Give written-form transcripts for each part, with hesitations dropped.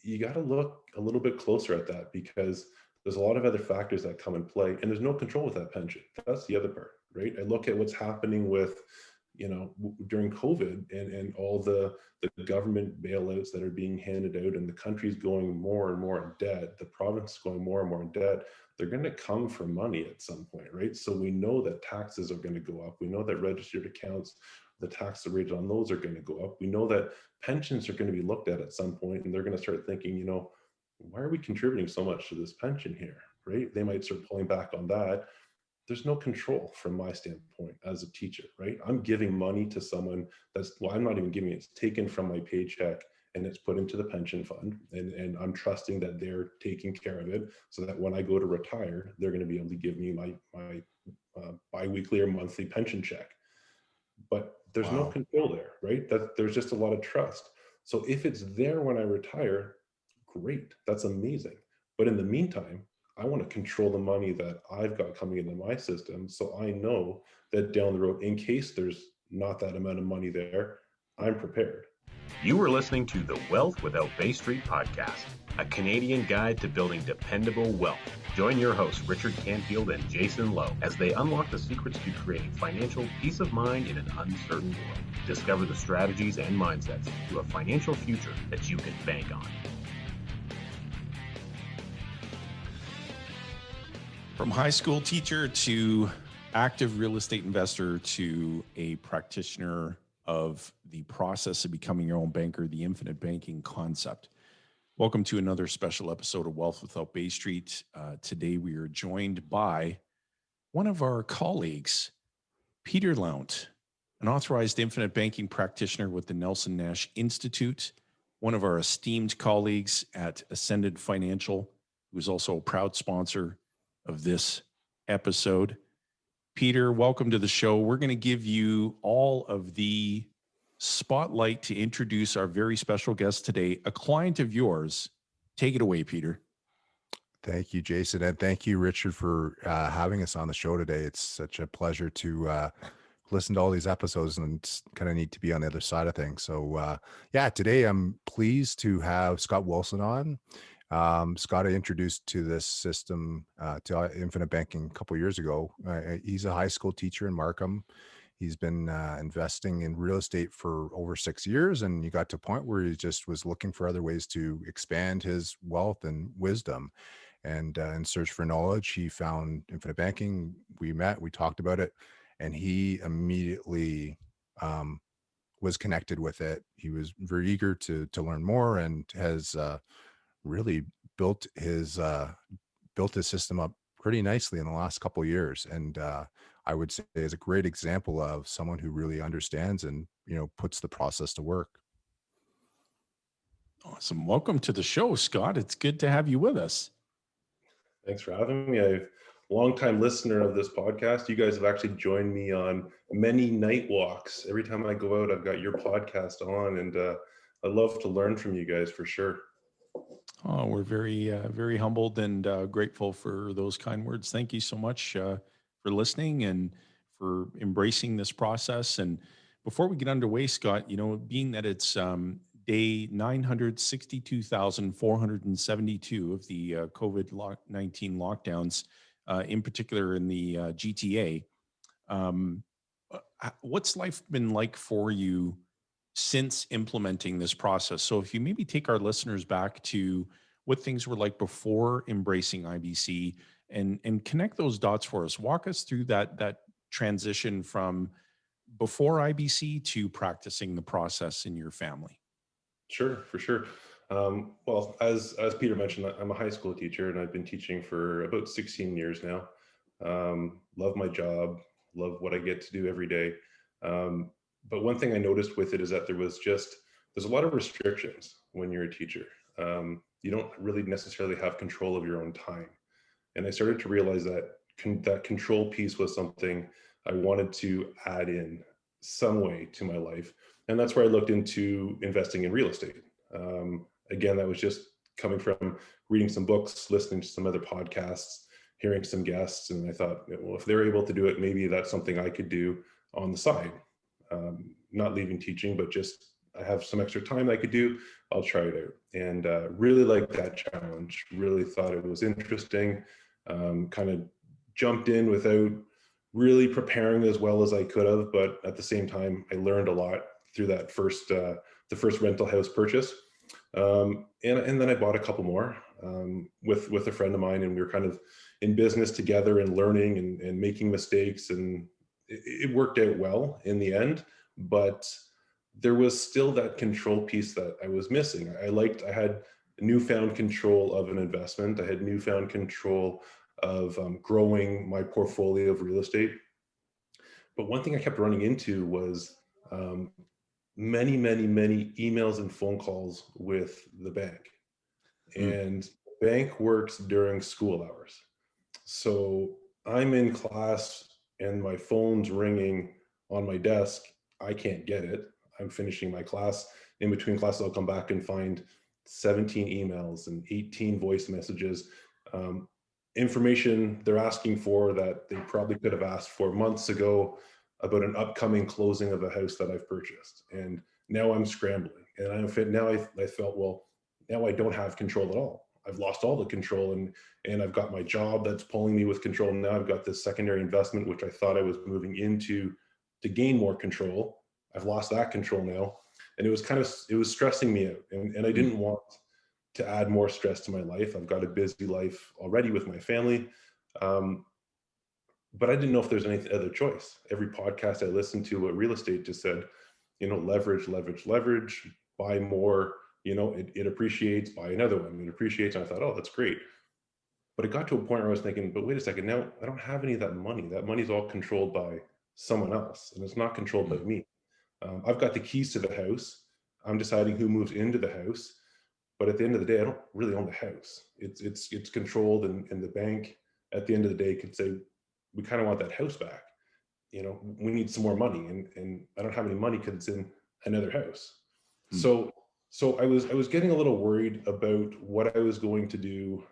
you got to look a little bit closer at that, because there's a lot of other factors that come in play, and there's no control with that pension. That's the other part, right? I look at what's happening with, during COVID, and all the government bailouts that are being handed out, and the country's going more and more in debt, the province is going more and more in debt. They're going to come for money at some point, right? So we know that taxes are going to go up. We know that registered accounts, the tax rate on those are going to go up. We know that pensions are going to be looked at some point, and they're going to start thinking, why are we contributing so much to this pension here, right? They might start pulling back on that. There's no control from my standpoint as a teacher, right? I'm giving money to someone I'm not even giving it. It's taken from my paycheck and it's put into the pension fund. And I'm trusting that they're taking care of it, so that when I go to retire, they're going to be able to give me my biweekly or monthly pension check. But there's no control there, right? There's just a lot of trust. So if it's there when I retire, great, that's amazing. But in the meantime, I want to control the money that I've got coming into my system, so I know that down the road, in case there's not that amount of money there, I'm prepared. You are listening to the Wealth Without Bay Street podcast, a Canadian guide to building dependable wealth. Join your hosts, Richard Canfield and Jayson Lowe, as they unlock the secrets to creating financial peace of mind in an uncertain world. Discover the strategies and mindsets to a financial future that you can bank on. From high school teacher to active real estate investor to a practitioner of the process of becoming your own banker, the infinite banking concept. Welcome to another special episode of Wealth Without Bay Street. Today we are joined by one of our colleagues, Peter Lount, an authorized infinite banking practitioner with the Nelson Nash Institute, one of our esteemed colleagues at Ascended Financial, who is also a proud sponsor of this episode. Peter, welcome to the show. We're going to give you all of the spotlight to introduce our very special guest today, a client of yours. Take it away, Peter. Thank you, Jayson, and thank you, Richard, for having us on the show today. It's such a pleasure to listen to all these episodes, and it's kind of neat to be on the other side of things. So today I'm pleased to have Scott Wilson on. Scott, I introduced to this system, to infinite banking a couple of years ago. He's a high school teacher in Markham. He's been investing in real estate for over 6 years, and he got to a point where he just was looking for other ways to expand his wealth and wisdom. And in search for knowledge, he found infinite banking. We met, we talked about it, and he immediately was connected with it. He was very eager to learn more, and has really built his system up pretty nicely in the last couple of years. And I would say is a great example of someone who really understands and, puts the process to work. Awesome. Welcome to the show, Scott. It's good to have you with us. Thanks for having me. I'm a longtime listener of this podcast. You guys have actually joined me on many night walks. Every time I go out, I've got your podcast on, and I love to learn from you guys for sure. Oh, we're very humbled and grateful for those kind words. Thank you so much for listening and for embracing this process. And before we get underway, Scott, being that it's day 962,472 of the COVID-19 lockdowns, in particular in the GTA, what's life been like for you since implementing this process? So if you maybe take our listeners back to what things were like before embracing IBC and connect those dots for us, walk us through that transition from before IBC to practicing the process in your family. Sure, for sure. Well, as Peter mentioned, I'm a high school teacher, and I've been teaching for about 16 years now. Love my job, love what I get to do every day. But one thing I noticed with it is that there's a lot of restrictions when you're a teacher. You don't really necessarily have control of your own time. And I started to realize that that control piece was something I wanted to add in some way to my life. And that's where I looked into investing in real estate. Again, that was just coming from reading some books, listening to some other podcasts, hearing some guests. And I thought, well, if they're able to do it, maybe that's something I could do on the side. Not leaving teaching, but just I have some extra time I could do, I'll try it out. And really liked that challenge, really thought it was interesting, kind of jumped in without really preparing as well as I could have. But at the same time, I learned a lot through that the first rental house purchase. And then I bought a couple more with a friend of mine, and we were kind of in business together and learning and making mistakes, and it worked out well in the end. But there was still that control piece that I was missing. I had newfound control of an investment. I had newfound control of growing my portfolio of real estate. But one thing I kept running into was many, many, many emails and phone calls with the bank. And the bank works during school hours. So I'm in class and my phone's ringing on my desk. I can't get it. I'm finishing my class. In between classes, I'll come back and find 17 emails and 18 voice messages, information they're asking for that they probably could have asked for months ago about an upcoming closing of a house that I've purchased. And now I'm scrambling. And I felt, well, now I don't have control at all. I've lost all the control, and I've got my job that's pulling me with control. Now I've got this secondary investment, which I thought I was moving into to gain more control. I've lost that control now. And it was stressing me out. And I didn't want to add more stress to my life. I've got a busy life already with my family. But I didn't know if there's any other choice. Every podcast I listened to about real estate just said, leverage, leverage, leverage, buy more, it appreciates, buy another one, it appreciates. And I thought, oh, that's great. But it got to a point where I was thinking, but wait a second, now I don't have any of that money. That money's all controlled by someone else, and it's not controlled by me. I've got the keys to the house. I'm deciding who moves into the house. But at the end of the day, I don't really own the house. It's controlled, and the bank at the end of the day could say, we kind of want that house back. We need some more money, and I don't have any money because it's in another house. So I was getting a little worried about what I was going to do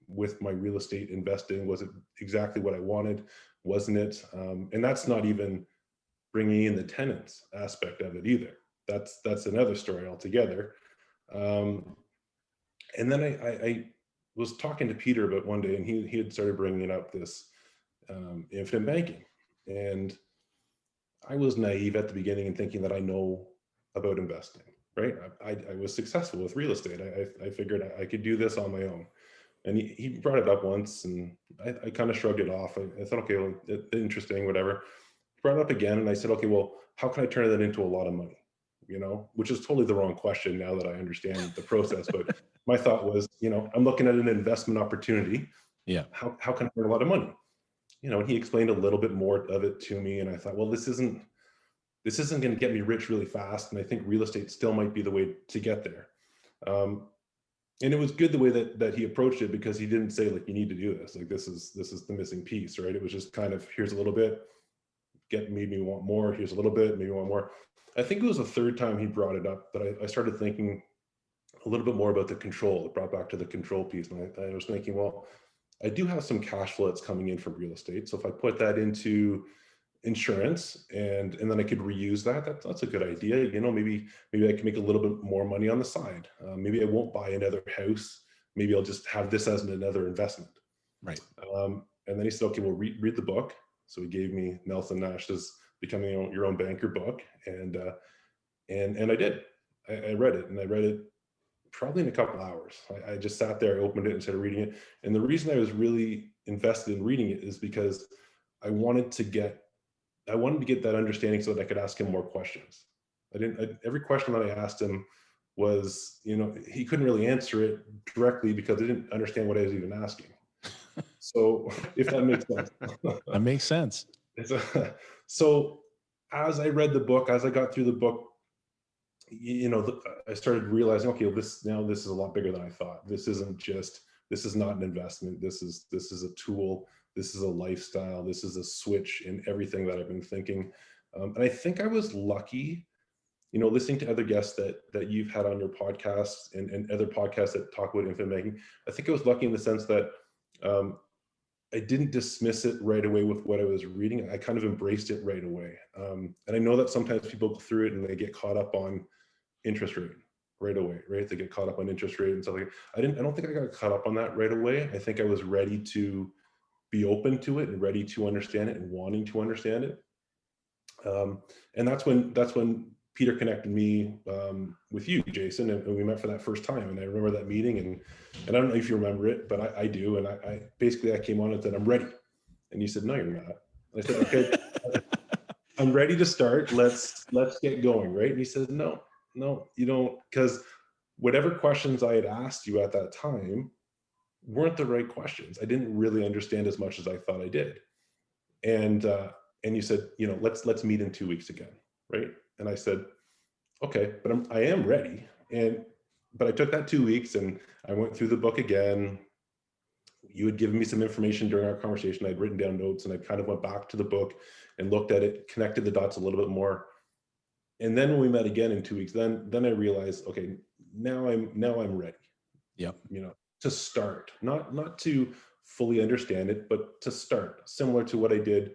with my real estate investing. Was it exactly what I wanted? Wasn't it? And that's not even bringing in the tenants aspect of it either. That's another story altogether. And then I was talking to Peter about one day, and he had started bringing up this infinite banking. And I was naive at the beginning and thinking that I know about investing, right? I was successful with real estate. I figured I could do this on my own. And he brought it up once, and I kind of shrugged it off. I thought, okay, well, interesting, whatever. He brought it up again, and I said, okay, well, how can I turn that into a lot of money? Which is totally the wrong question now that I understand the process. But my thought was, I'm looking at an investment opportunity. Yeah. How can I earn a lot of money? And he explained a little bit more of it to me. And I thought, well, this isn't going to get me rich really fast. And I think real estate still might be the way to get there. And it was good the way that he approached it, because he didn't say, like, you need to do this. Like, this is the missing piece, right? It was just kind of, here's a little bit, maybe you want more. Here's a little bit, maybe you want more. I think it was the third time he brought it up that I started thinking a little bit more about the control. It brought back to the control piece. And I was thinking, well, I do have some cash flow that's coming in from real estate. So if I put that into insurance and then I could reuse that's a good idea. Maybe I can make a little bit more money on the side. Maybe I won't buy another house. Maybe I'll just have this as another investment. Right. And then he said, okay, well, read the book. So he gave me Nelson Nash's Becoming Your Own Banker book. And I did. I read it, and I read it probably in a couple hours. I just sat there, I opened it and started reading it. And the reason I was really invested in reading it is because I wanted to get that understanding so that I could ask him more questions. Every question that I asked him was, he couldn't really answer it directly because I didn't understand what I was even asking. So if that makes sense. That makes sense. So as I read the book, as I got through the book, I started realizing, okay, this is a lot bigger than I thought. This is not an investment. This is a tool. This is a lifestyle. This is a switch in everything that I've been thinking. And I think I was lucky, listening to other guests that you've had on your podcast and other podcasts that talk about infinite banking. I think I was lucky in the sense that I didn't dismiss it right away with what I was reading. I kind of embraced it right away. And I know that sometimes people go through it and they get caught up on interest rate right away, right? They get caught up on interest rate and stuff like that. I don't think I got caught up on that right away. I think I was ready to be open to it and ready to understand it and wanting to understand it. And that's when Peter connected me with you, Jayson, and we met for that first time. And I remember that meeting, and I don't know if you remember it, but I do. And I basically I came on and said, I'm ready. And you said, no, you're not. And I said, okay, I'm ready to start. Let's get going, right? And he said, no, you don't, because whatever questions I had asked you at that time weren't the right questions. I didn't really understand as much as I thought I did. And you said, let's meet in 2 weeks again, right? And I said, okay, but I am ready. But I took that 2 weeks and I went through the book again. You had given me some information during our conversation. I'd written down notes, and I kind of went back to the book and looked at it, connected the dots a little bit more. And then when we met again in 2 weeks, then I realized, okay, now I'm ready. Yep. To start, not to fully understand it, but to start, similar to what I did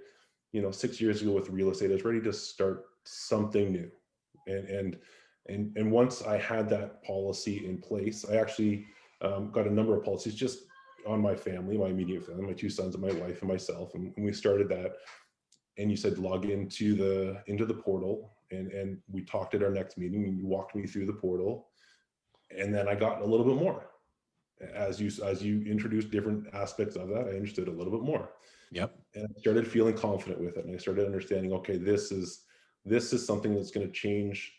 6 years ago with real estate. I was ready to start something new. And once I had that policy in place, I actually got a number of policies just on my family, my immediate family, my two sons and my wife and myself. And we started that. And you said, log into the portal. And we talked at our next meeting, and you walked me through the portal. And then I got a little bit more. As you introduced different aspects of that, I understood a little bit more. Yep. And I started feeling confident with it. And I started understanding, okay, this is something that's going to change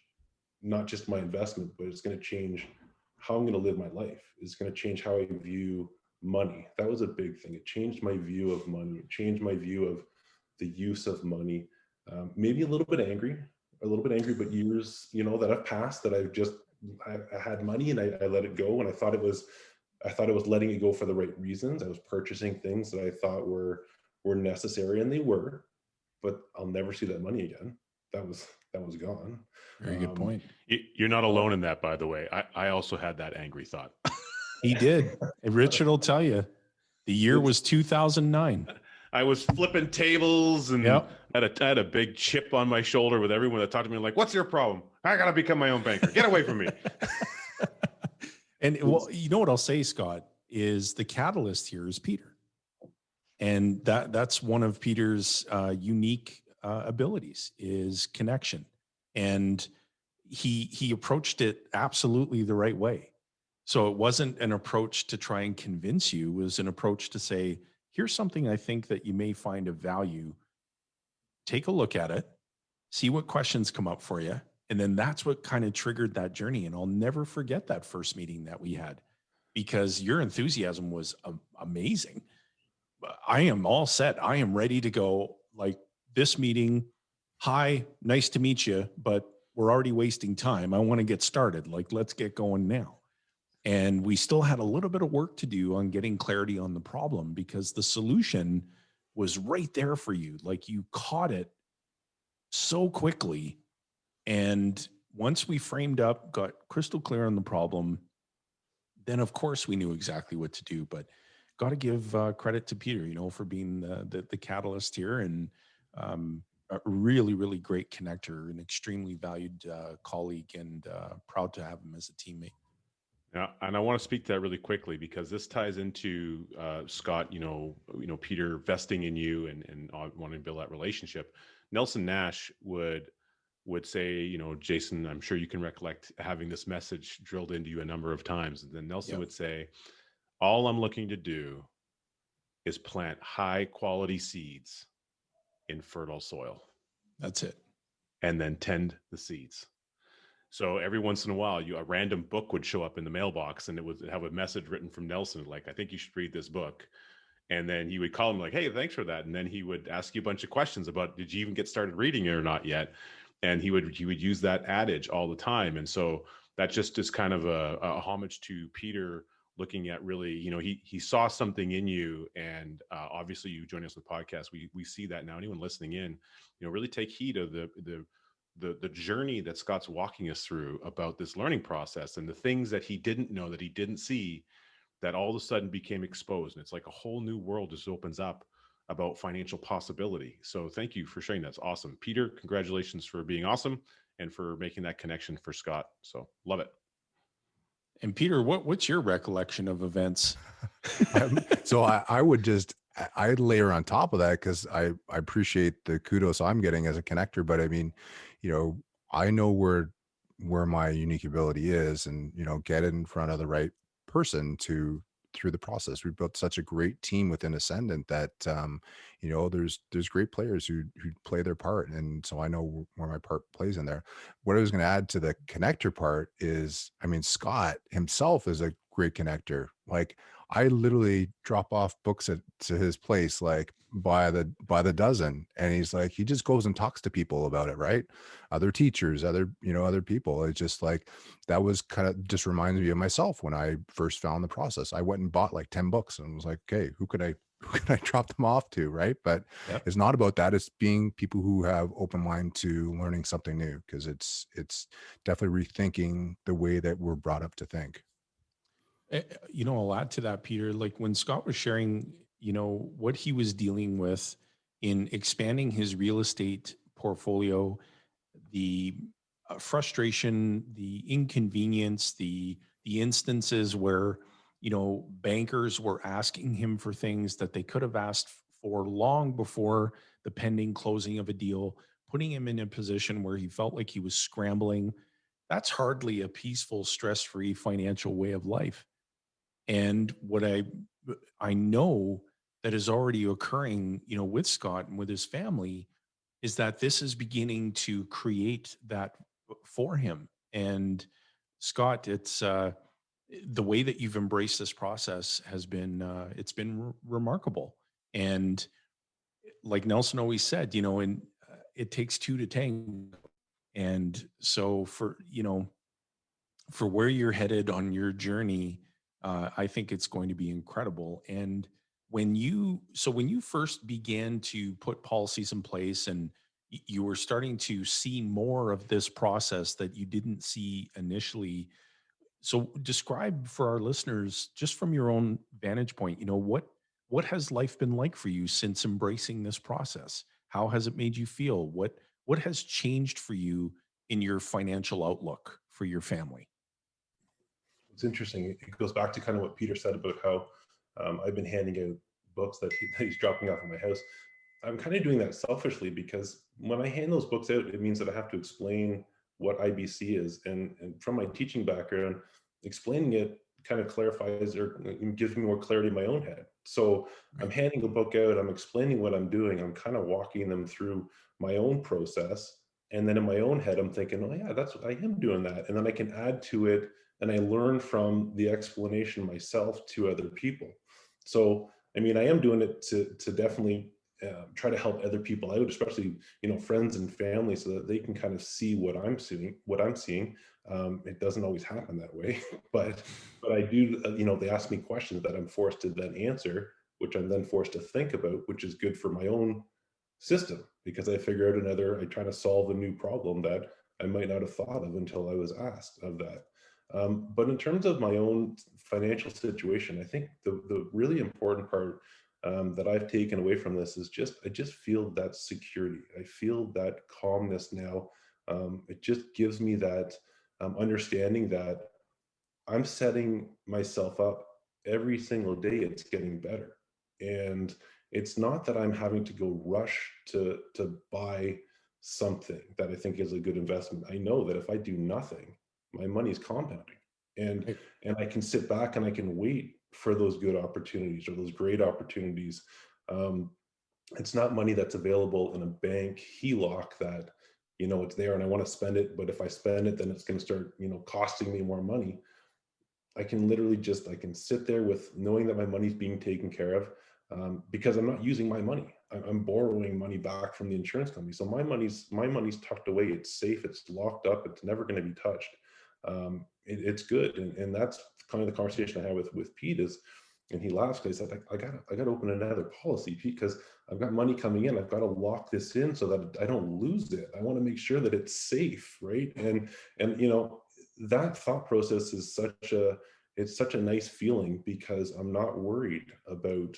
not just my investment, but it's going to change how I'm going to live my life. It's going to change how I view money. That was a big thing. It changed my view of money. It changed my view of the use of money. Maybe a little bit angry, but years, that have passed, that I had money and I let it go. And I thought it was letting it go for the right reasons. I was purchasing things that I thought were necessary, and they were, but I'll never see that money again. That was gone. Very good point. You're not alone in that, by the way. I also had that angry thought. He did. And Richard will tell you, the year was 2009. I was flipping tables, and yep. I had a big chip on my shoulder with everyone that talked to me like, what's your problem? I got to become my own banker. Get away from me. And well, you know what I'll say, Scott, is the catalyst here is Peter. And that's one of Peter's unique abilities, is connection. And he approached it absolutely the right way. So it wasn't an approach to try and convince you. It was an approach to say, here's something I think that you may find of value. Take a look at it, see what questions come up for you. And then that's what kind of triggered that journey. And I'll never forget that first meeting that we had, because your enthusiasm was amazing. I am all set. I am ready to go. Like, this meeting, hi, nice to meet you, but we're already wasting time. I want to get started. Like, let's get going now. And we still had a little bit of work to do on getting clarity on the problem, because the solution was right there for you. Like, you caught it so quickly. And once we framed up, got crystal clear on the problem, then of course we knew exactly what to do. But got to give credit to Peter, for being the catalyst here, and a really, really great connector, an extremely valued colleague, and proud to have him as a teammate. Yeah, and I want to speak to that really quickly, because this ties into Scott, Peter vesting in you and wanting to build that relationship. Nelson Nash would say, Jayson, I'm sure you can recollect having this message drilled into you a number of times. And then Nelson would say, all I'm looking to do is plant high quality seeds in fertile soil. That's it. And then tend the seeds. So every once in a while, a random book would show up in the mailbox, and it would have a message written from Nelson, like, I think you should read this book. And then he would call him like, hey, thanks for that. And then he would ask you a bunch of questions about, did you even get started reading it or not yet? And he would use that adage all the time. And so that just is kind of a homage to Peter, looking at really, he saw something in you. And obviously you joining us with the podcast, we see that now. Anyone listening in, really take heed of the journey that Scott's walking us through about this learning process, and the things that he didn't know, that he didn't see, that all of a sudden became exposed. And it's like a whole new world just opens up about financial possibility. So thank you for sharing. That's awesome. Peter, congratulations for being awesome and for making that connection for Scott. So love it. And Peter, what's your recollection of events? So I would just, I'd layer on top of that, because I appreciate the kudos I'm getting as a connector. But I mean, I know where my unique ability is, and, get it in front of the right person through the process. We built such a great team within Ascendant that, there's great players who play their part. And so I know where my part plays in there. What I was going to add to the connector part is, I mean, Scott himself is a great connector. Like, I literally drop off books to his place, like by the dozen. And he's like, he just goes and talks to people about it, right? Other teachers, other people. It's just like, that was kind of just reminds me of myself when I first found the process. I went and bought like 10 books and was like, okay, who could I drop them off to? Right. But Yep. it's not about that. It's being people who have open mind to learning something new, because it's definitely rethinking the way that we're brought up to think. I'll add to that, Peter. Like when Scott was sharing, what he was dealing with in expanding his real estate portfolio, the frustration, the inconvenience, the instances where, bankers were asking him for things that they could have asked for long before the pending closing of a deal, putting him in a position where he felt like he was scrambling. That's hardly a peaceful, stress-free financial way of life. And what I know that is already occurring, with Scott and with his family, is that this is beginning to create that for him. And Scott, it's the way that you've embraced this process has been it's been remarkable. And like Nelson always said, and it takes two to tango. And so for where you're headed on your journey, I think it's going to be incredible. And when you first began to put policies in place and you were starting to see more of this process that you didn't see initially, so describe for our listeners, just from your own vantage point, what has life been like for you since embracing this process? How has it made you feel? What has changed for you in your financial outlook for your family? It's interesting. It goes back to kind of what Peter said about how I've been handing out books that he's dropping off at my house. I'm kind of doing that selfishly, because when I hand those books out, it means that I have to explain what IBC is. And from my teaching background, explaining it kind of clarifies or gives me more clarity in my own head. So I'm handing the book out, I'm explaining what I'm doing, I'm kind of walking them through my own process. And then in my own head, I'm thinking, oh yeah, that's what I am doing that. And then I can add to it, and I learn from the explanation myself to other people. So, I mean, I am doing it to definitely try to help other people out, especially, friends and family, so that they can kind of see what I'm seeing. It doesn't always happen that way, but I do, they ask me questions that I'm forced to then answer, which I'm then forced to think about, which is good for my own system, because I figure out I try to solve a new problem that I might not have thought of until I was asked of that. But in terms of my own financial situation, I think the really important part that I've taken away from this is I just feel that security. I feel that calmness now. It just gives me that understanding that I'm setting myself up every single day. It's getting better. And it's not that I'm having to go rush to buy something that I think is a good investment. I know that if I do nothing, my money's compounding, and Right. and I can sit back and I can wait for those good opportunities or those great opportunities. It's not money that's available in a bank HELOC that, it's there and I want to spend it, but if I spend it, then it's going to start, costing me more money. I can literally I can sit there with knowing that my money's being taken care of, because I'm not using my money. I'm borrowing money back from the insurance company. So my money's tucked away. It's safe. It's locked up. It's never going to be touched. It's good. And that's kind of the conversation I had with Pete and he laughs because he said, I got to open another policy, Pete, because I've got money coming in. I've got to lock this in so that I don't lose it. I want to make sure that it's safe. Right. And that thought process is such a, it's such a nice feeling because I'm not worried about,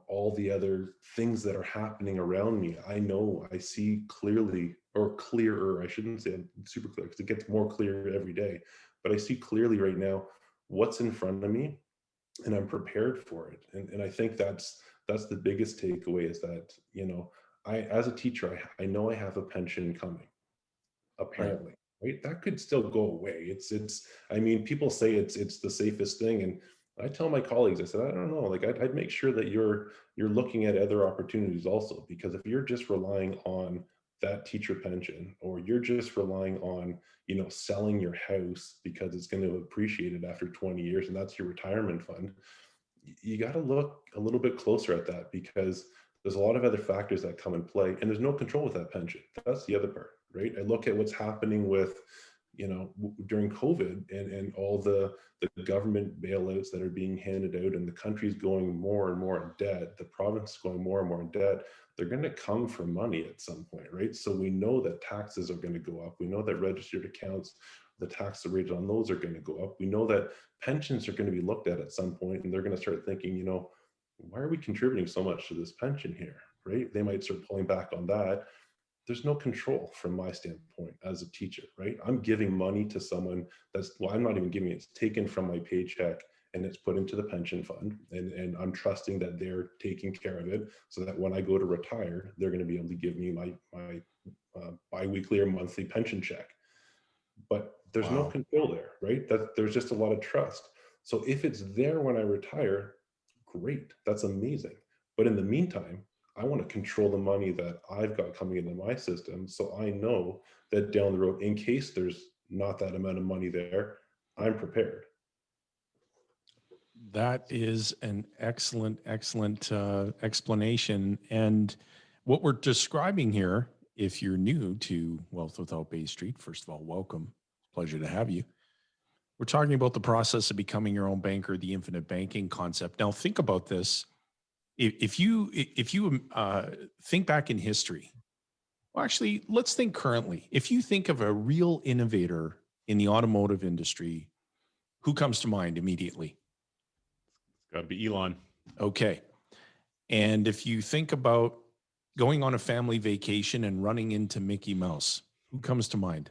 all the other things that are happening around me. I know I see clearly, or clearer, I shouldn't say super clear because it gets more clear every day, but I see clearly right now what's in front of me, and I'm prepared for it. And I think that's the biggest takeaway is that, I, as a teacher, I know I have a pension coming, Right. apparently, right? That could still go away. I mean, people say it's the safest thing. And I tell my colleagues, I said, I don't know, like I'd make sure that you're looking at other opportunities also, because if you're just relying on that teacher pension, or you're just relying on, selling your house because it's going to appreciate it after 20 years and that's your retirement fund, you got to look a little bit closer at that, because there's a lot of other factors that come in play, and there's no control with that pension. That's the other part, right? I look at what's happening with, during COVID, and all the government bailouts that are being handed out, and the country's going more and more in debt, the province is going more and more in debt. They're going to come for money at some point, right? So we know that taxes are going to go up. We know that registered accounts, the tax rate on those are going to go up. We know that pensions are going to be looked at some point, and they're going to start thinking, why are we contributing so much to this pension here, right? They might start pulling back on that. There's no control from my standpoint as a teacher, right? I'm giving money to someone well, I'm not even giving it, it's taken from my paycheck and it's put into the pension fund. And I'm trusting that they're taking care of it so that when I go to retire, they're going to be able to give me my biweekly or monthly pension check. But there's no Wow. control there, right? There's just a lot of trust. So if it's there when I retire, great, that's amazing. But in the meantime, I want to control the money that I've got coming into my system, so I know that down the road, in case there's not that amount of money there, I'm prepared. That is an excellent explanation. And what we're describing here, if you're new to Wealth Without Bay Street, first of all, welcome. Pleasure to have you. We're talking about the process of becoming your own banker, the infinite banking concept. Now, think about this. If you think back in history, well, actually, let's think currently. If you think of a real innovator in the automotive industry, who comes to mind immediately? It's got to be Elon. Okay. And if you think about going on a family vacation and running into Mickey Mouse, who comes to mind?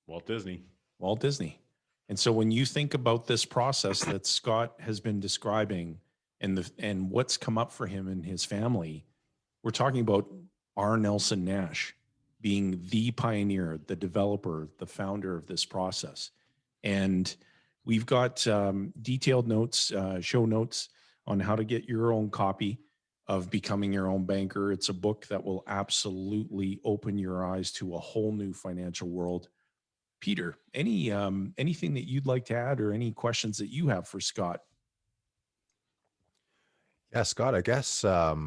Walt Disney. Walt Disney. And so when you think about this process that Scott has been describing, and what's come up for him and his family, we're talking about R. Nelson Nash being the pioneer, the developer, the founder of this process. And we've got detailed notes, show notes on how to get your own copy of Becoming Your Own Banker. It's a book that will absolutely open your eyes to a whole new financial world. Peter, anything that you'd like to add, or any questions that you have for Scott? Yeah, Scott, I guess, where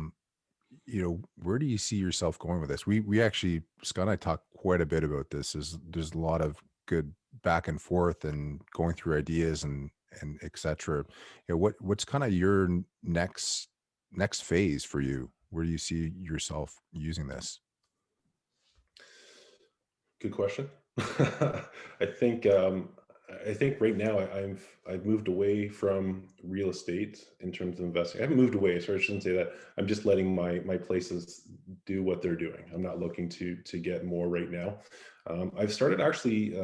do you see yourself going with this? We actually, Scott and I talked quite a bit about this. There's a lot of good back and forth and going through ideas and et cetera. What's kind of your next phase for you? Where do you see yourself using this? Good question. I think I think right now I've moved away from real estate in terms of investing. I haven't moved away, so I shouldn't say that. I'm just letting my places do what they're doing. I'm not looking to get more right now. I've started actually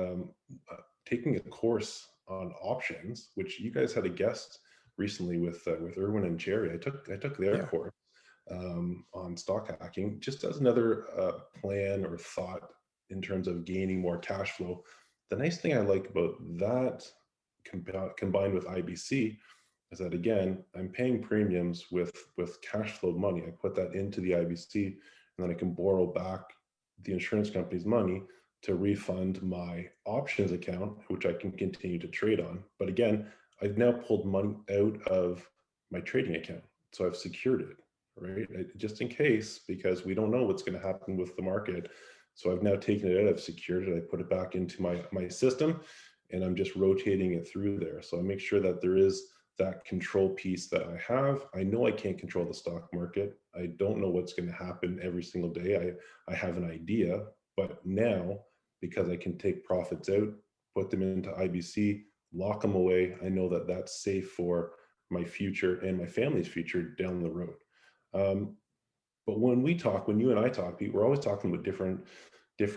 taking a course on options, which you guys had a guest recently with Erwin and Jerry. I took their Yeah. course on stock hacking, just as another plan or thought in terms of gaining more cash flow. The nice thing I like about that combined with IBC is that, again, I'm paying premiums with cash flow money. I put that into the IBC, and then I can borrow back the insurance company's money to refund my options account, which I can continue to trade on. But again, I've now pulled money out of my trading account, so I've secured it, right? Just in case, because we don't know what's going to happen with the market. So I've now taken it out, I've secured it, I put it back into my system, and I'm just rotating it through there. So I make sure that there is that control piece that I have. I know I can't control the stock market. I don't know what's going to happen every single day. I have an idea, but now, because I can take profits out, put them into IBC, lock them away. I know that that's safe for my future and my family's future down the road. But when you and I talk, Pete, we're always talking about different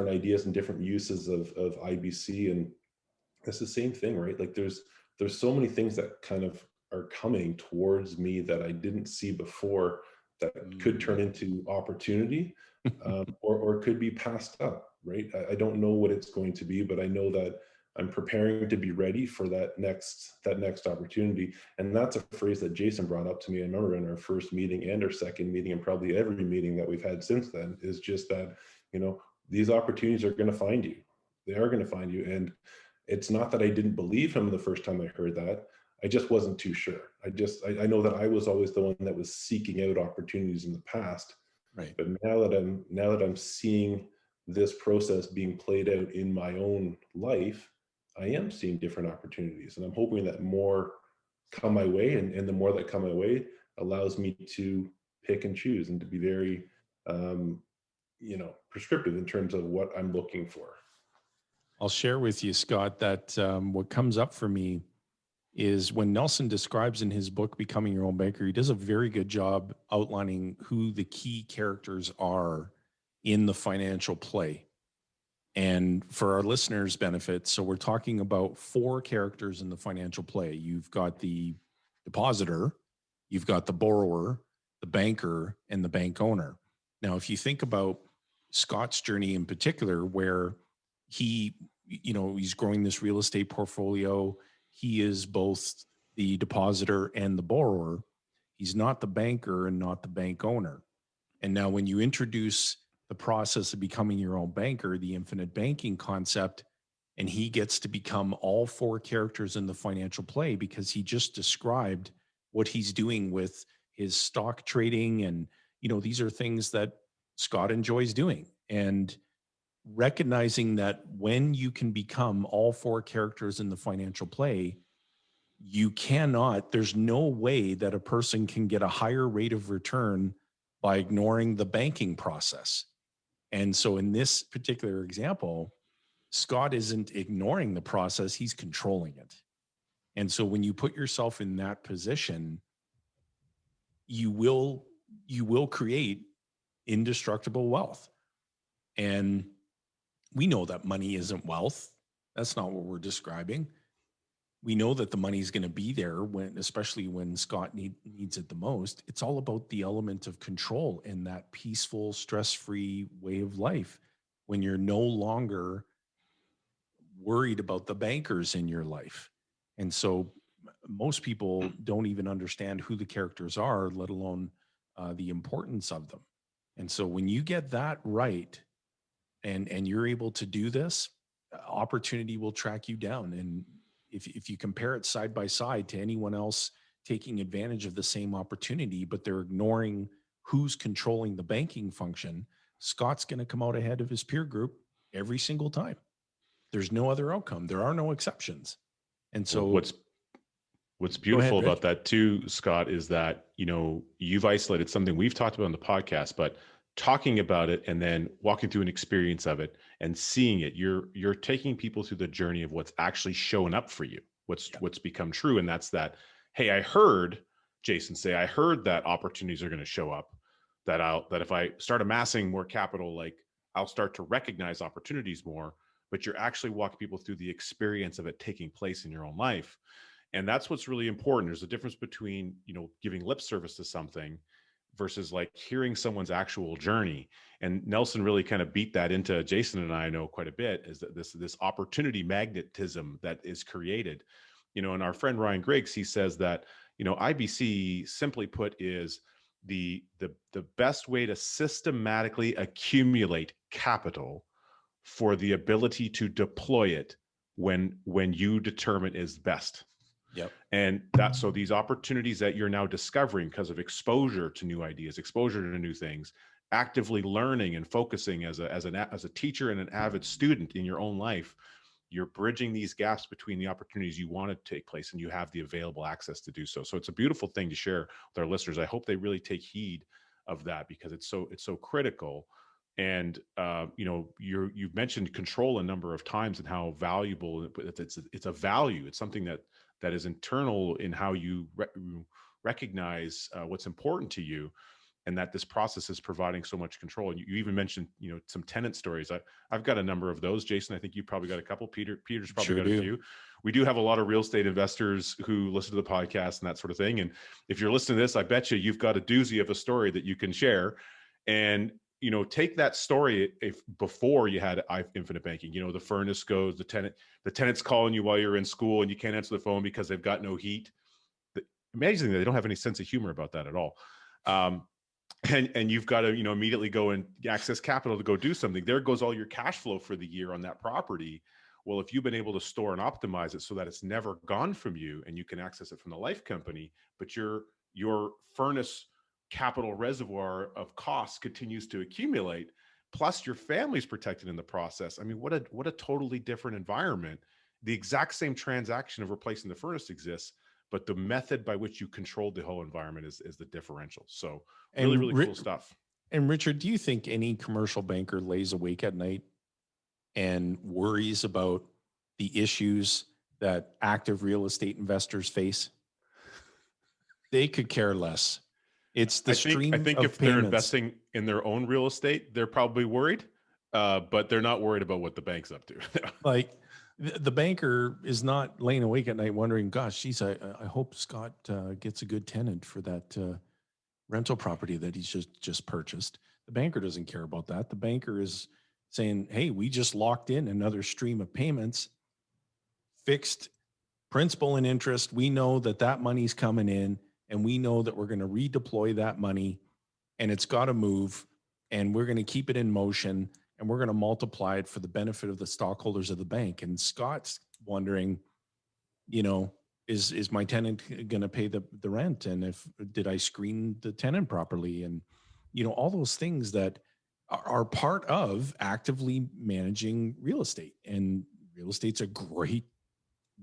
ideas and different uses of IBC, and it's the same thing, right? Like there's so many things that kind of are coming towards me that I didn't see before that could turn into opportunity, or could be passed up, right? I don't know what it's going to be, but I know that I'm preparing to be ready for that next opportunity. And that's a phrase that Jayson brought up to me. I remember in our first meeting and our second meeting, and probably every meeting that we've had since then, is just that, these opportunities are going to find you. They are going to find you. And it's not that I didn't believe him the first time I heard that. I just wasn't too sure. I know that I was always the one that was seeking out opportunities in the past. Right. But now that I'm seeing this process being played out in my own life, I am seeing different opportunities, and I'm hoping that more come my way, and the more that come my way allows me to pick and choose and to be very, prescriptive in terms of what I'm looking for. I'll share with you, Scott, that what comes up for me is when Nelson describes in his book, Becoming Your Own Banker, he does a very good job outlining who the key characters are in the financial play. And for our listeners' benefit, so we're talking about 4 characters in the financial play. You've got the depositor, you've got the borrower, the banker, and the bank owner. Now, if you think about Scott's journey in particular, where he's growing this real estate portfolio, he is both the depositor and the borrower. He's not the banker and not the bank owner. And now when you introduce the process of becoming your own banker, the infinite banking concept, and he gets to become all 4 characters in the financial play, because he just described what he's doing with his stock trading. And, these are things that Scott enjoys doing. And recognizing that when you can become all 4 characters in the financial play, there's no way that a person can get a higher rate of return by ignoring the banking process. And so in this particular example, Scott isn't ignoring the process, he's controlling it. And so when you put yourself in that position, you will create indestructible wealth. And we know that money isn't wealth. That's not what we're describing. We know that the money is going to be there especially when Scott needs it the most. It's all about the element of control and that peaceful, stress-free way of life when you're no longer worried about the bankers in your life. And so most people don't even understand who the characters are, let alone the importance of them. And so when you get that right, and you're able to do this, opportunity will track you down. And if you compare it side by side to anyone else taking advantage of the same opportunity, but they're ignoring who's controlling the banking function, Scott's going to come out ahead of his peer group every single time. There's no other outcome. There are no exceptions. And so what's beautiful about that too, Scott, is that, you've isolated something we've talked about on the podcast, but talking about it and then walking through an experience of it and seeing it, you're taking people through the journey of what's actually showing up for you, what's become true. And that's that, hey, I heard Jayson say, I heard that opportunities are going to show up, that if I start amassing more capital, like I'll start to recognize opportunities more, but you're actually walking people through the experience of it taking place in your own life. And that's what's really important. There's a difference between, giving lip service to something versus like hearing someone's actual journey. And Nelson really kind of beat that into Jayson and I know quite a bit, is that this opportunity magnetism that is created, and our friend Ryan Griggs, he says that, IBC simply put is the best way to systematically accumulate capital for the ability to deploy it when you determine is best. Yep. And so these opportunities that you're now discovering because of exposure to new ideas, exposure to new things, actively learning and focusing as a teacher and an avid student in your own life, you're bridging these gaps between the opportunities you want to take place and you have the available access to do so. So it's a beautiful thing to share with our listeners. I hope they really take heed of that, because it's so critical And you've mentioned control a number of times and how valuable it's a value. It's something that is internal in how you recognize what's important to you, and that this process is providing so much control. And you even mentioned, some tenant stories. I've got a number of those. Jayson, I think you probably got a couple. Peter's probably got a few. We do have a lot of real estate investors who listen to the podcast and that sort of thing. And if you're listening to this, I bet you've got a doozy of a story that you can share. And take that story before you had infinite banking. The furnace goes, the tenant's calling you while you're in school and you can't answer the phone because they've got no heat. Amazingly, they don't have any sense of humor about that at all. And you've got to, immediately go and access capital to go do something. There goes all your cash flow for the year on that property. Well, if you've been able to store and optimize it so that it's never gone from you and you can access it from the life company, but your furnace capital reservoir of costs continues to accumulate, plus your family's protected in the process. I mean, what a totally different environment. The exact same transaction of replacing the furnace exists, but the method by which you controlled the whole environment is the differential. So really cool stuff. And Richard, do you think any commercial banker lays awake at night and worries about the issues that active real estate investors face? They could care less. It's the stream. I think of if payments. They're investing in their own real estate, they're probably worried, but they're not worried about what the bank's up to. Like the banker is not laying awake at night wondering, gosh, geez, I hope Scott gets a good tenant for that rental property that he's just purchased. The banker doesn't care about that. The banker is saying, hey, we just locked in another stream of payments, fixed principal and interest. We know that money's coming in, and we know that we're going to redeploy that money, and it's got to move, and we're going to keep it in motion, and we're going to multiply it for the benefit of the stockholders of the bank. And Scott's wondering, is my tenant going to pay the rent? And did I screen the tenant properly? And, all those things that are part of actively managing real estate. And real estate's a great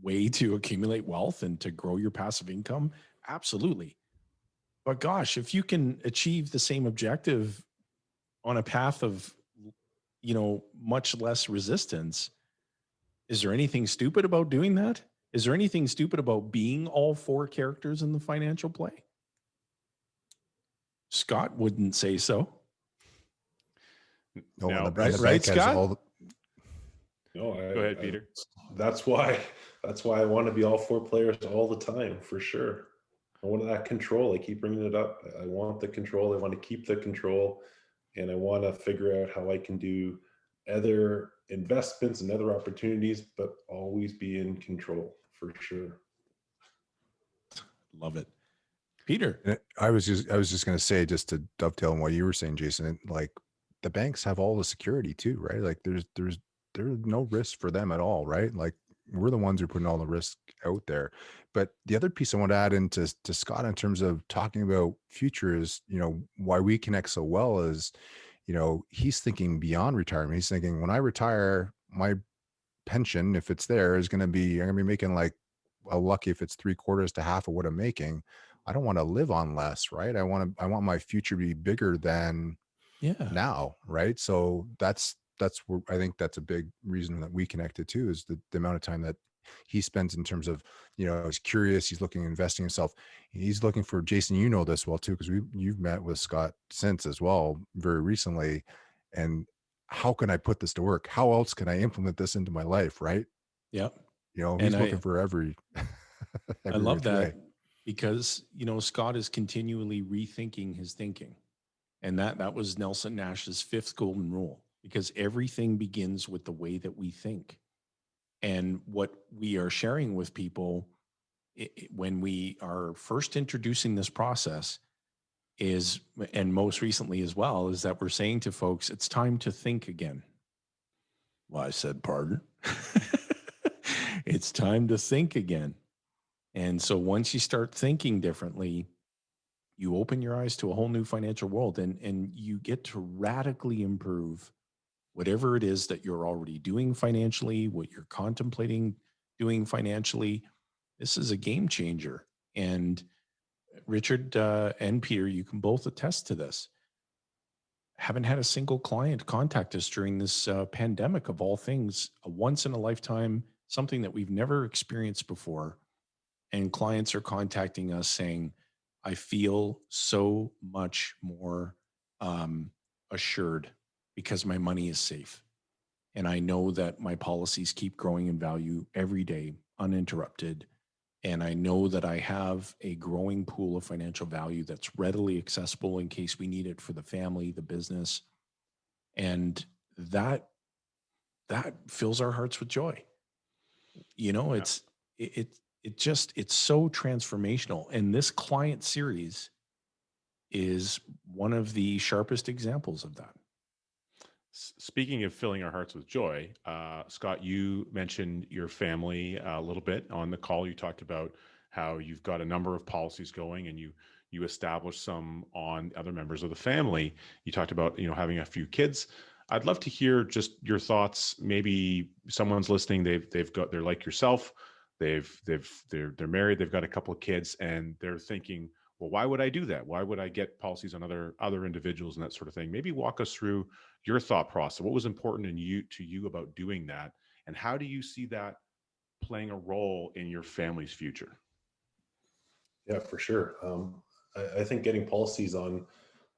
way to accumulate wealth and to grow your passive income. Absolutely. But gosh, if you can achieve the same objective on a path of, much less resistance, is there anything stupid about doing that? Is there anything stupid about being all four characters in the financial play? Scott wouldn't say so. No, right, Scott? No, go ahead, Peter. That's why I want to be all four players all the time, for sure. I want that control. I keep bringing it up. I want the control. I want to keep the control, and I want to figure out how I can do other investments and other opportunities, but always be in control, for sure. Love it. Peter. And I was just going to say, just to dovetail on what you were saying, Jayson, like the banks have all the security too, right? Like there's no risk for them at all, right? Like we're the ones who are putting all the risk out there. But the other piece I want to add into Scott in terms of talking about future is, why we connect so well is, he's thinking beyond retirement. He's thinking, when I retire, my pension, if it's there, I'm going to be making like lucky if it's 3/4 to half of what I'm making. I don't want to live on less, right? I want my future to be bigger than now, right? So that's where I think that's a big reason that we connected too, is the amount of time that he spends in terms of, he's curious, he's looking at investing himself. He's looking for, Jayson, this well too, because you've met with Scott since as well, very recently. And how can I put this to work? How else can I implement this into my life? Right. Yep. He's looking for every I love that because, Scott is continually rethinking his thinking. And that was Nelson Nash's 5th golden rule, because everything begins with the way that we think. And what we are sharing with people when we are first introducing this process is, and most recently as well, is that we're saying to folks, it's time to think again. Well, I said, pardon. It's time to think again. And so once you start thinking differently, you open your eyes to a whole new financial world, and you get to radically improve whatever it is that you're already doing financially, what you're contemplating doing financially. This is a game changer. And Richard and Peter, you can both attest to this. haven't had a single client contact us during this pandemic, of all things, a once in a lifetime, something that we've never experienced before. And clients are contacting us saying, I feel so much more um, assured because my money is safe. And I know that my policies keep growing in value every day, uninterrupted. And I know that I have a growing pool of financial value that's readily accessible in case we need it for the family, the business. And that fills our hearts with joy. You know, Yeah. it's so transformational. And this client series is one of the sharpest examples of that. Speaking of filling our hearts with joy, Scott, you mentioned your family a little bit on the call. You talked about how you've got a number of policies going, and you established some on other members of the family. You talked about having a few kids. I'd love to hear just your thoughts. Maybe someone's listening. They're like yourself. They're married. They've got a couple of kids, and they're thinking, well, why would I do that? Why would I get policies on other individuals and that sort of thing? Maybe walk us through your thought process. What was important to you about doing that, and how do you see that playing a role in your family's future? Yeah, for sure. I think getting policies on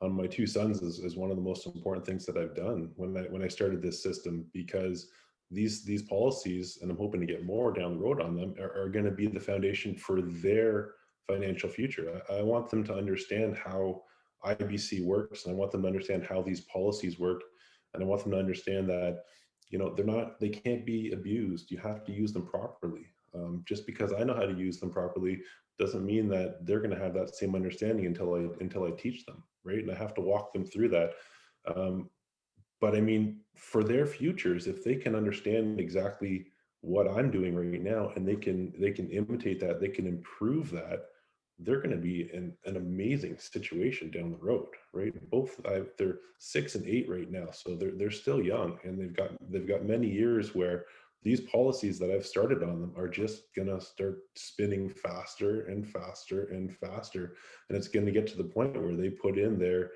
my two sons is one of the most important things that I've done when I started this system, because these policies, and I'm hoping to get more down the road on them, are going to be the foundation for their financial future. I want them to understand how IBC works, and I want them to understand how these policies work, and I want them to understand that they can't be abused. You have to use them properly. Just because I know how to use them properly doesn't mean that they're going to have that same understanding until I teach them, right? And I have to walk them through that. But I mean, for their futures, if they can understand exactly what I'm doing right now, and they can imitate that, they can improve that, they're going to be in an amazing situation down the road, right? They're 6 and 8 right now, so they're still young, and they've got many years where these policies that I've started on them are just gonna start spinning faster and faster and faster, and it's going to get to the point where they put in their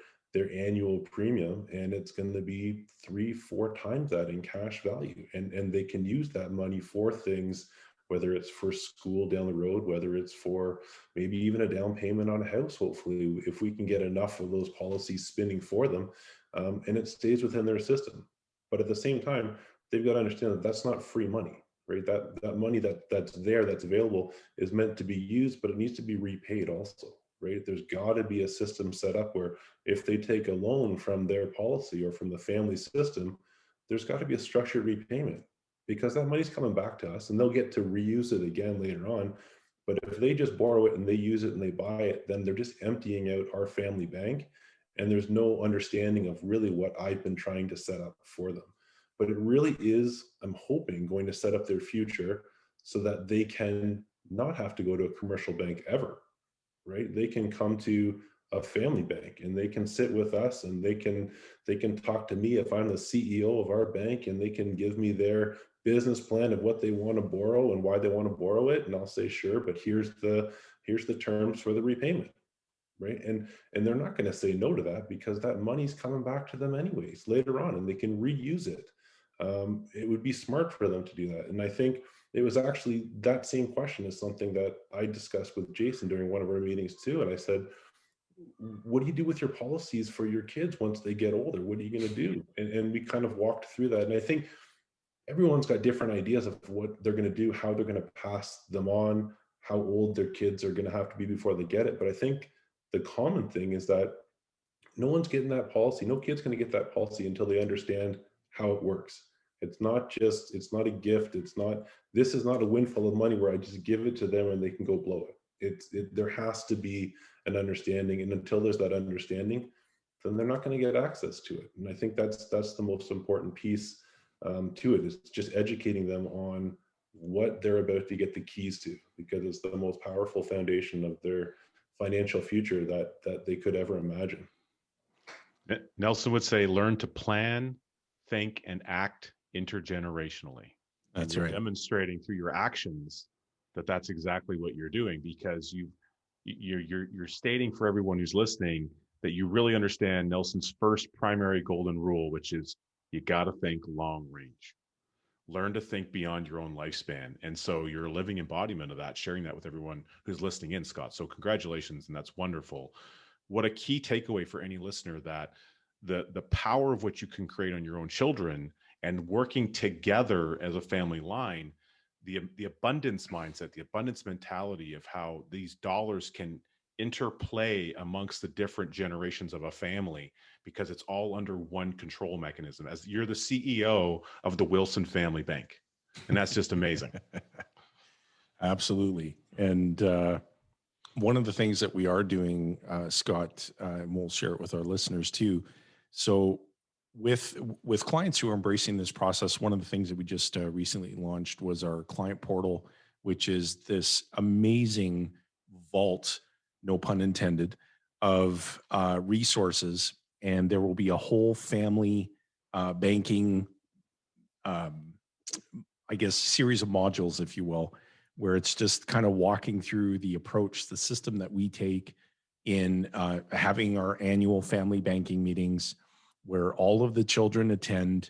annual premium, and it's going to be 3-4 times that in cash value, and they can use that money for things, whether it's for school down the road, whether it's for maybe even a down payment on a house, hopefully, if we can get enough of those policies spinning for them, and it stays within their system. But at the same time, they've got to understand that that's not free money, right? That money that's available is meant to be used, but it needs to be repaid also, right? There's got to be a system set up where if they take a loan from their policy or from the family system, there's got to be a structured repayment, because that money's coming back to us and they'll get to reuse it again later on. But if they just borrow it and they use it and they buy it, then they're just emptying out our family bank, and there's no understanding of really what I've been trying to set up for them. But it really is, I'm hoping, going to set up their future so that they can not have to go to a commercial bank ever, right? They can come to a family bank and they can sit with us, and they can talk to me if I'm the CEO of our bank, and they can give me their business plan of what they want to borrow and why they want to borrow it. And I'll say, sure, but here's the terms for the repayment, right? And they're not going to say no to that, because that money's coming back to them anyways later on, and they can reuse it. It would be smart for them to do that. And I think it was actually that same question is something that I discussed with Jayson during one of our meetings too. And I said, what do you do with your policies for your kids once they get older? What are you going to do? And we kind of walked through that. And I think everyone's got different ideas of what they're going to do, how they're going to pass them on, how old their kids are going to have to be before they get it. But I think the common thing is that no one's getting that policy. No kid's going to get that policy until they understand how it works. It's not a gift. This is not a windfall of money where I just give it to them and they can go blow it. There has to be an understanding. And until there's that understanding, then they're not going to get access to it. And I think that's the most important piece to it, is just educating them on what they're about to get the keys to, because it's the most powerful foundation of their financial future that they could ever imagine. Nelson would say, learn to plan, think, and act intergenerationally. That's you're right. Demonstrating through your actions that's exactly what you're doing, because you're stating for everyone who's listening that you really understand Nelson's first primary golden rule, which is you got to think long range. Learn to think beyond your own lifespan. And so you're a living embodiment of that, sharing that with everyone who's listening in, Scott. So congratulations, and that's wonderful. What a key takeaway for any listener, that the power of what you can create on your own children and working together as a family line, the abundance mindset, the abundance mentality of how these dollars can interplay amongst the different generations of a family, because it's all under one control mechanism, as you're the CEO of the Wilson Family Bank. And that's just amazing. Absolutely. And one of the things that we are doing, Scott, and we'll share it with our listeners too. So with clients who are embracing this process, one of the things that we just recently launched was our client portal, which is this amazing vault, no pun intended, of resources. And there will be a whole family banking, I guess, series of modules, if you will, where it's just kind of walking through the approach, the system that we take in having our annual family banking meetings, where all of the children attend,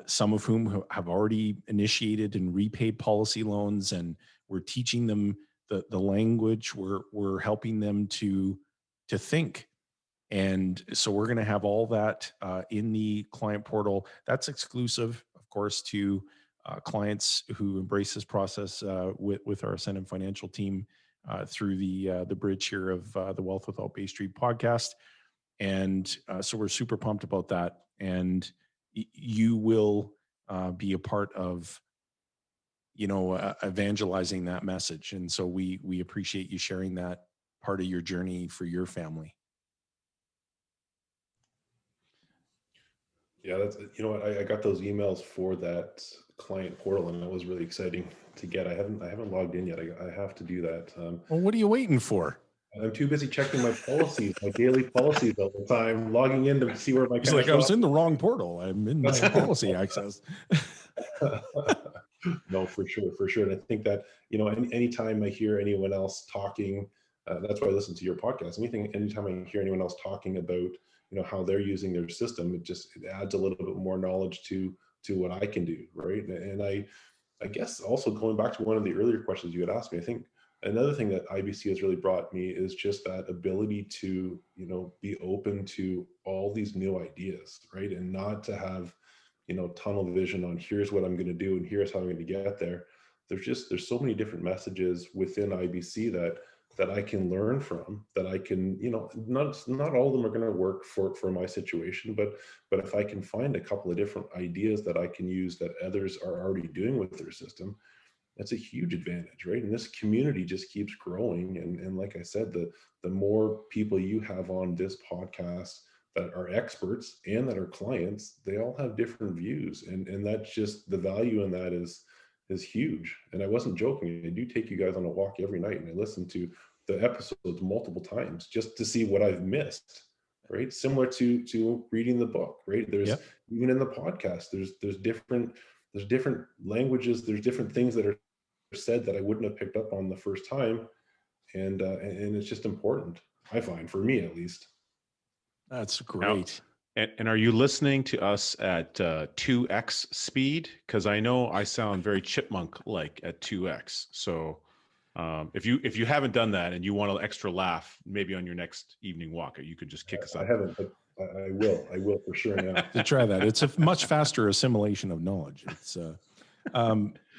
some of whom have already initiated and repaid policy loans, and we're teaching them the language. We're helping them to think. And so we're going to have all that in the client portal. That's exclusive, of course, to clients who embrace this process with our Ascendant Financial team through the bridge here of the Wealth Without Bay Street podcast. And so we're super pumped about that. And you will be a part of, evangelizing that message. And so we appreciate you sharing that part of your journey for your family. Yeah, that's, you know what, I got those emails for that client portal, and that was really exciting to get. I haven't logged in yet. I have to do that. Well, what are you waiting for? I'm too busy checking my policies, my daily policies all the time, logging in to see where my He's like, I was in the wrong portal. I'm in my policy access. No, for sure. And I think that, anytime I hear anyone else talking, that's why I listen to your podcast. Anytime I hear anyone else talking about, how they're using their system, it adds a little bit more knowledge to what I can do, right? And I guess also going back to one of the earlier questions you had asked me, I think another thing that IBC has really brought me is just that ability to, be open to all these new ideas, right? And not to have, tunnel vision on here's what I'm going to do and here's how I'm going to get there. There's so many different messages within IBC that I can learn from, that I can, not all of them are going to work for my situation, but if I can find a couple of different ideas that I can use that others are already doing with their system, that's a huge advantage, right? And this community just keeps growing. And like I said, the more people you have on this podcast that are experts and that are clients, they all have different views. And that's just, the value in that is huge. And I wasn't joking. I do take you guys on a walk every night, and I listen to the episodes multiple times just to see what I've missed, right? Similar to reading the book, right? There's even in the podcast, there's different languages, there's different things that are said that I wouldn't have picked up on the first time. And it's just important, I find, for me at least. That's great. Now, and are you listening to us at 2x speed? Because I know I sound very chipmunk-like at 2x. So if you haven't done that and you want an extra laugh, maybe on your next evening walk, you could just kick us up. I haven't, but I will for sure now. To try that. It's a much faster assimilation of knowledge. It's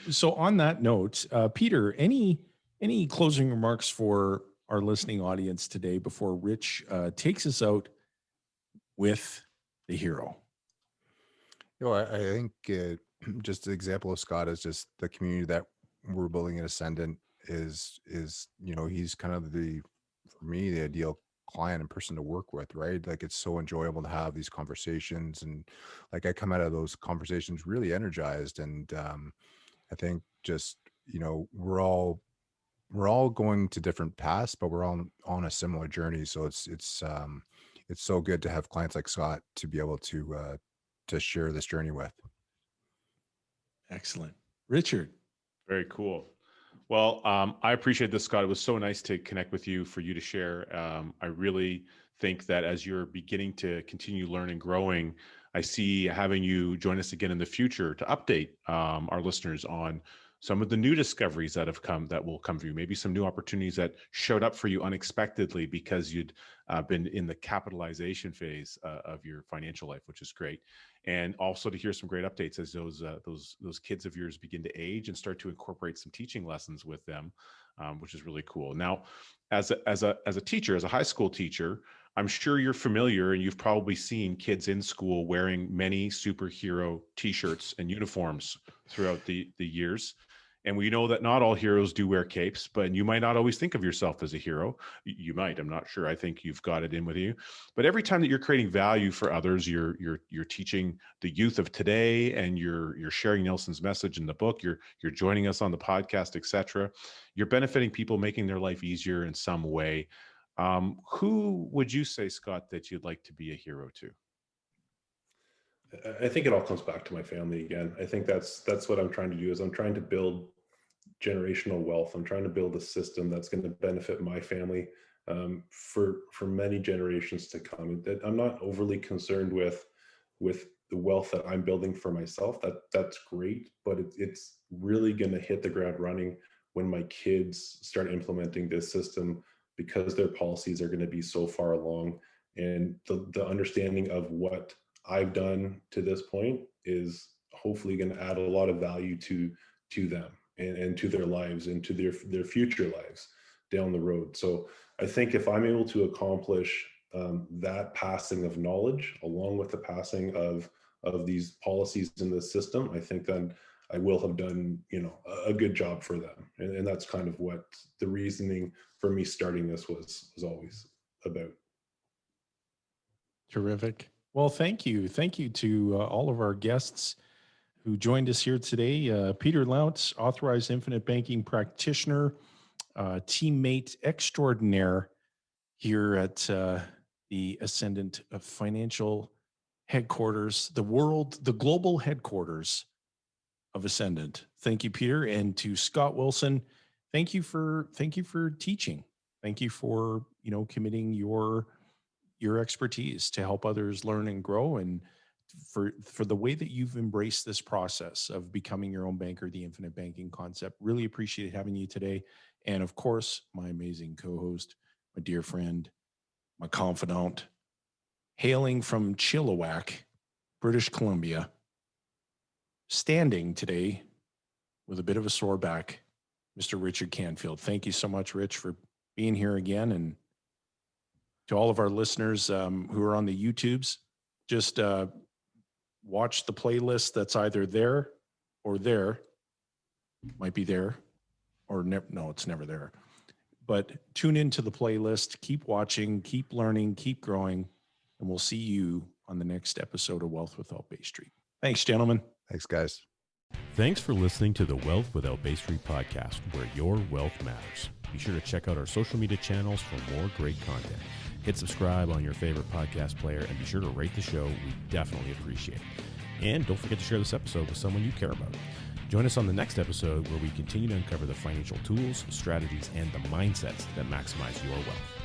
so on that note, Peter, any closing remarks for our listening audience today before Rich takes us out with the hero? I think just the example of Scott is just the community that we're building at Ascendant is he's kind of for me, the ideal client and person to work with, right? Like, it's so enjoyable to have these conversations, and like I come out of those conversations really energized. And I think just we're all going to different paths, but we're all on a similar journey. So it's so good to have clients like Scott to be able to share this journey with. Excellent. Richard. Very cool. Well, I appreciate this, Scott. It was so nice to connect with you, for you to share. I really think that as you're beginning to continue learning, growing, I see having you join us again in the future to update our listeners on some of the new discoveries that will come for you, maybe some new opportunities that showed up for you unexpectedly because you'd been in the capitalization phase of your financial life, which is great. And also to hear some great updates as those kids of yours begin to age and start to incorporate some teaching lessons with them, which is really cool. Now, as a teacher, as a high school teacher, I'm sure you're familiar and you've probably seen kids in school wearing many superhero t-shirts and uniforms throughout the years. And we know that not all heroes do wear capes, but you might not always think of yourself as a hero. You might, I'm not sure. I think you've got it in with you. But every time that you're creating value for others, you're teaching the youth of today, and you're sharing Nelson's message in the book, you're joining us on the podcast, etc. You're benefiting people, making their life easier in some way. Who would you say, Scott, that you'd like to be a hero to? I think it all comes back to my family again. I think that's what I'm trying to do. Is I'm trying to build generational wealth. I'm trying to build a system that's going to benefit my family for many generations to come. I'm not overly concerned with the wealth that I'm building for myself. That's great, but it's really going to hit the ground running when my kids start implementing this system, because their policies are going to be so far along, and the understanding of what I've done to this point is hopefully going to add a lot of value to them and to their lives and to their future lives down the road. So I think if I'm able to accomplish that passing of knowledge along with the passing of these policies in the system, I think then I will have done, a good job for them. And that's kind of what the reasoning for me starting this was always about. Terrific. Well, thank you. Thank you to all of our guests who joined us here today. Peter Lount, authorized infinite banking practitioner, teammate extraordinaire here at the Ascendant Financial headquarters, the global headquarters of Ascendant. Thank you, Peter. And to Scott Wilson, thank you for teaching. Thank you for, committing your expertise to help others learn and grow, and for the way that you've embraced this process of becoming your own banker, the infinite banking concept. Really appreciate having you today. And of course, my amazing co-host, my dear friend, my confidant, hailing from Chilliwack, British Columbia, standing today with a bit of a sore back, Mr. Richard Canfield. Thank you so much, Rich, for being here again. And to all of our listeners who are on the YouTubes, just watch the playlist that's either there or there. Might be there or no, it's never there. But tune into the playlist, keep watching, keep learning, keep growing, and we'll see you on the next episode of Wealth Without Bay Street. Thanks, gentlemen. Thanks, guys. Thanks for listening to the Wealth Without Bay Street podcast, where your wealth matters. Be sure to check out our social media channels for more great content. Hit subscribe on your favorite podcast player and be sure to rate the show. We definitely appreciate it. And don't forget to share this episode with someone you care about. Join us on the next episode where we continue to uncover the financial tools, strategies, and the mindsets that maximize your wealth.